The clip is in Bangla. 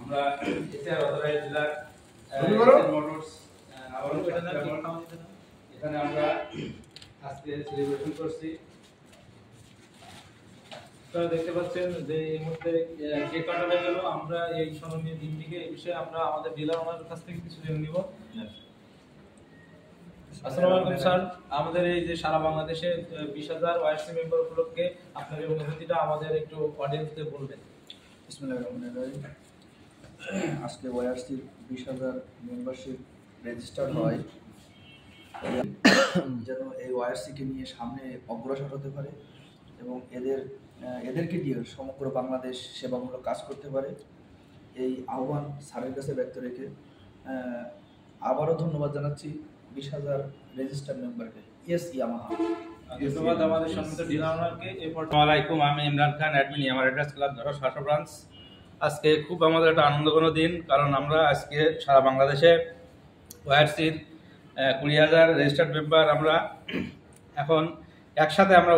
আমরা এসআর অথরাইজড ডিলার মোটরস এখানে আমরা আজকে সেলিব্রেশন করছি। আপনারা দেখতে পাচ্ছেন যে এই মুহূর্তে কেক কাটা হয়ে গেল। আমরা এই স্মরণীয় দিনটিকে এই বিষয়ে আমরা আমাদের ডিলার ওনার কাছ থেকে কিছু জেনে নিব। আসসালামু আলাইকুম স্যার, আমাদের এই যে সারা বাংলাদেশে 20,000 ওয়াইসি মেম্বার উপলক্ষে আপনার এই অনুভূতিটা আমাদের একটু অডিয়েন্সকে বলবেন। বিসমিল্লাহির রহমানির রহিম। আজকে ওয়াইআরসির 20,000 মেম্বারশিপ রেজিস্টার্ড হয়, যেন এই ওয়াইআরসিকে নিয়ে সামনে অগ্রসর হতে পারে এবং এদেরকে দিয়ে সমগ্র বাংলাদেশ সেবামূলক কাজ করতে পারে, এই আহ্বান স্যারের কাছে ব্যক্ত রেখে আবারও ধন্যবাদ জানাচ্ছি 20,000 রেজিস্টার্ড মেম্বারকে। Yes Yamaha. ধন্যবাদ আমাদের সম্মানিত ডিলার ওনারকে। আসসালামু আলাইকুম, আমি Imran Khan, admin Yamaha riders club Jessore 7 branch. আজকে খুব আমাদের একটা আনন্দঘন দিন, কারণ আমরা আজকে সারা বাংলাদেশে ওয়াইআরসির 20,000 রেজিস্টার্ড মেম্বার আমরা এখন একসাথে আমরা